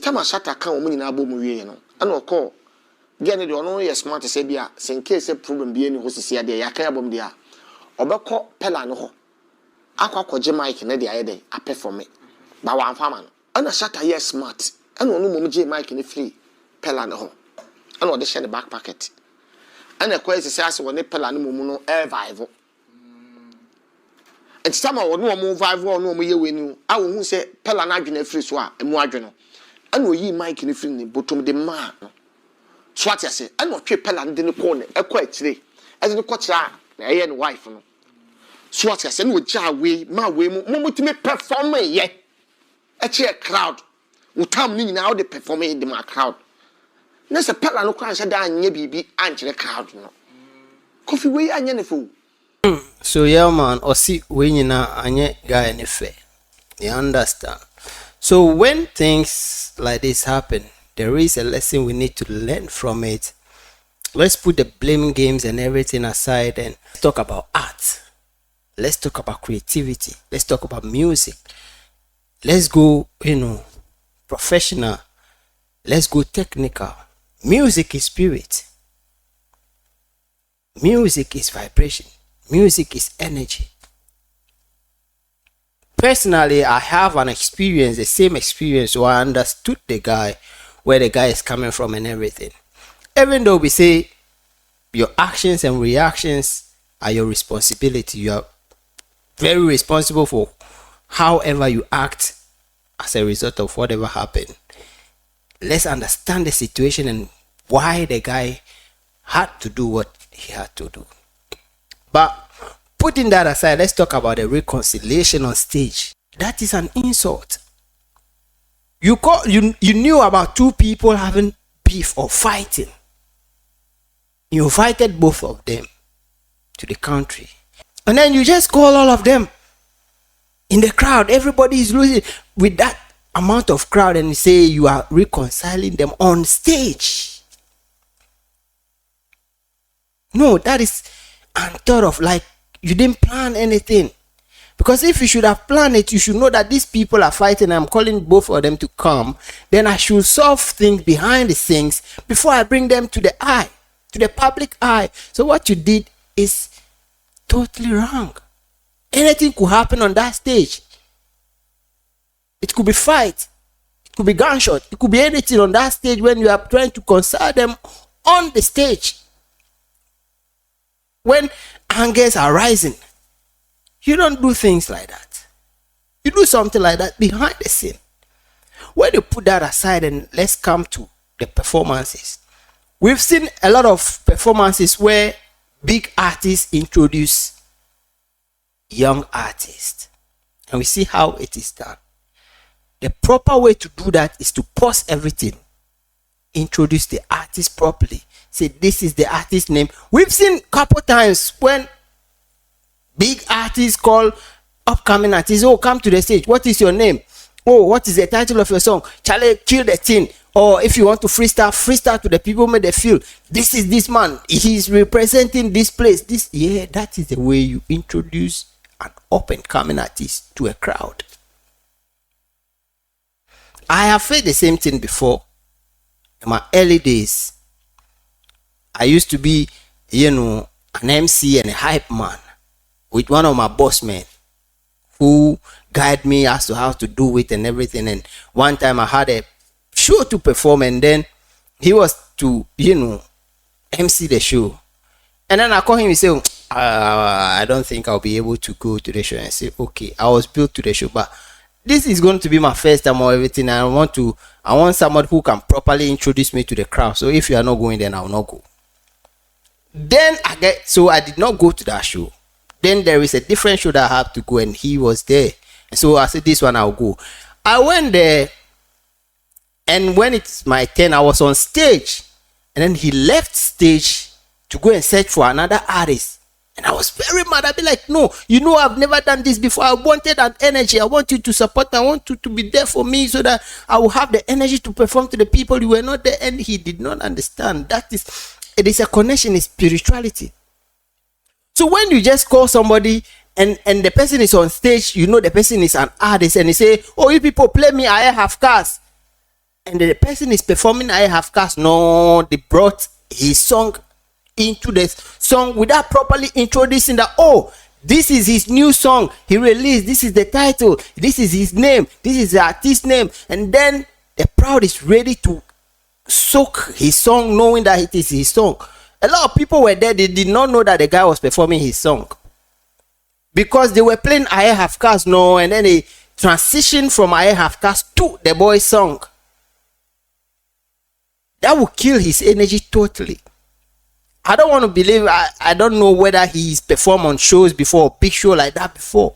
time Shatta can woman in abo mu wie no ana call get the ono yes smart say bia in case problem be any hosisi ade ya kan abom dia obekọ pela no ho akwakoje mic na de ayede a perform ba wan fama no ana Shatta yes smart ana ono mom je mic ne free pela no ho ana ode share the back pocket ana kwese say ase woni pela no mom no air vibe and some of no move vibe no mo ye weni a wo hu say pela na adwene free so a emu adwene ana oyi mic ne free ne bottom de ma so what you say ana otwe pela ne ne ko ne ekọ akire eze ne ko kira na eye ne wife no so what you say no ja we ma we mo mutime perform ye e che crowd utam ni nyina how they perform in the crowd na se pela no kwa sha da anya bibi ankire crowd no coffee we anya ne fo. So yeah man, or see we nyina anya guy ne fe. You understand? So when things like this happen, there is a lesson we need to learn from it. Let's put the blame games and everything aside and talk about art. Let's talk about creativity. Let's talk about music. Let's go, professional. Let's go technical. Music is spirit. Music is vibration. Music is energy. Personally, I have an experience, the same experience, so I understood the guy, where the guy is coming from and everything. Even though we say your actions and reactions are your responsibility, you are very responsible for however you act as a result of whatever happened. Let's understand the situation and why the guy had to do what he had to do. But putting that aside, let's talk about the reconciliation on stage. That is an insult. You knew about two people having beef or fighting. You invited both of them to the country. And then you just call all of them in the crowd. Everybody is losing with that amount of crowd and you say you are reconciling them on stage. No, that is unthought of. Like you didn't plan anything. Because if you should have planned it, you should know that these people are fighting. I'm calling both of them to come. Then I should solve things behind the scenes before I bring them to the eye, to the public eye. So what you did is totally wrong. Anything could happen on that stage. It could be fight. It could be gunshot. It could be anything on that stage when you are trying to console them on the stage. When angers are rising, you don't do things like that. You do something like that behind the scene. When you put that aside and let's come to the performances. We've seen a lot of performances where big artists introduce young artists. And we see how it is done. The proper way to do that is to pause everything. Introduce the artist properly. Say this is the artist name. We've seen a couple times when big artists call upcoming artists, oh, come to the stage. What is your name? Oh, what is the title of your song? Charlie, kill the thing. Or if you want to freestyle to the people, make them feel this is this man. He's representing this place. That is the way you introduce an up and coming artist to a crowd. I have felt the same thing before. In my early days, I used to be, an MC and a hype man with one of my boss men who guide me as to how to do it and everything. And one time I had a show to perform and then he was to, MC the show. And then I call him and say, I don't think I'll be able to go to the show. And I say, okay, I was built to the show, but this is going to be my first time or everything. I want someone who can properly introduce me to the crowd. So if you are not going, then I will not go. Then I did not go to that show. Then there is a different show that I have to go and he was there. And so I said, this one I'll go. I went there and when it's my turn, I was on stage. And then he left stage to go and search for another artist. And I was very mad. I'd be like, no, I've never done this before. I wanted that energy. I want you to support. I want you to be there for me so that I will have the energy to perform to the people. You were not there. And he did not understand. It is a connection in spirituality. So when you just call somebody and the person is on stage, the person is an artist and they say, oh, you people play me, I have cars. and the person is performing I Have Cast. No, they brought his song into the song without properly introducing that, oh, this is his new song he released, this is the title, this is his name, this is the artist name, and then the crowd is ready to soak his song knowing that it is his song. A lot of people were there, they did not know that the guy was performing his song because they were playing I Have Cast, no, and then they transitioned from I Have Cast to the boy's song. That would kill his energy totally. I don't want to believe, I don't know whether he's performed on shows before, big show like that before.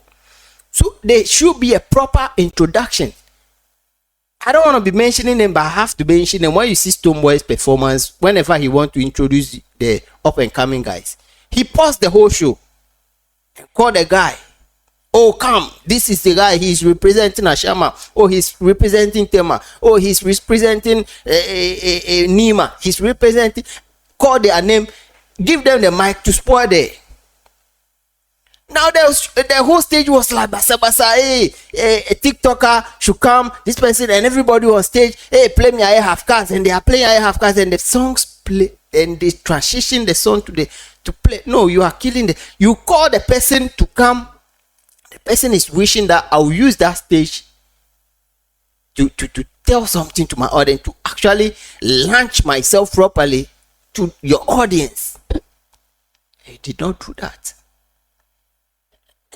So there should be a proper introduction. I don't want to be mentioning them, but I have to mention them. When you see Stonebwoy's performance, whenever he wants to introduce the up and coming guys, he paused the whole show and called the guy. Oh, come, this is the guy, he's representing Ashama. Oh, he's representing Tema. Oh, he's representing Nima. He's representing, call their name, give them the mic to spoil there. Now the whole stage was like basa basa. Hey, a TikToker should come, this person, and everybody on stage. Hey, play me I Have Cast, and they are playing I Have Cast, and the songs play, and they transition the song to play. No, you are killing the. You call the person to come. The person is wishing that I'll use that stage to tell something to my audience, to actually launch myself properly to your audience. He did not do that.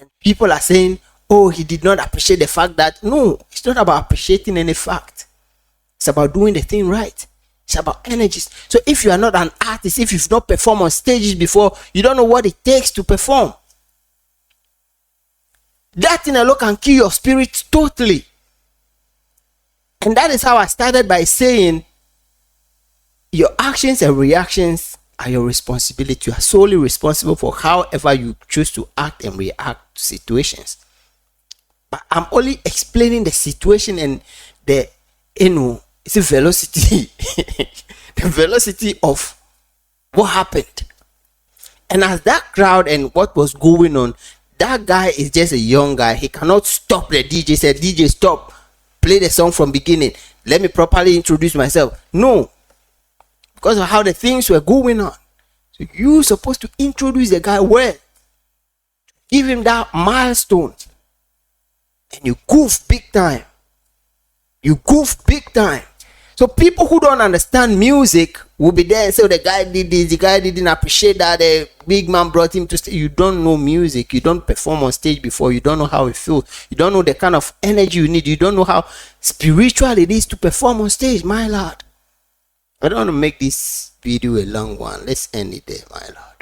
And people are saying, oh, he did not appreciate the fact that, no, it's not about appreciating any fact. It's about doing the thing right. It's about energies. So if you are not an artist, if you've not performed on stages before, you don't know what it takes to perform. That in alone can kill your spirit totally. And that is how I started by saying, your actions and reactions are your responsibility. You are solely responsible for however you choose to act and react to situations. But I'm only explaining the situation and the, it's a velocity, the velocity of what happened. And as that crowd and what was going on, that guy is just a young guy. He cannot stop the DJ. Said, DJ, stop. Play the song from beginning. Let me properly introduce myself. No. Because of how the things were going on. So you're supposed to introduce the guy well. Give him that milestone. And you goof big time. You goof big time. So people who don't understand music will be there and say, oh, the guy did this, the guy didn't appreciate that, the big man brought him to stage. You don't know music. You don't perform on stage before. You don't know how it feels. You don't know the kind of energy you need. You don't know how spiritual it is to perform on stage, my lord. I don't want to make this video a long one. Let's end it there, my lord.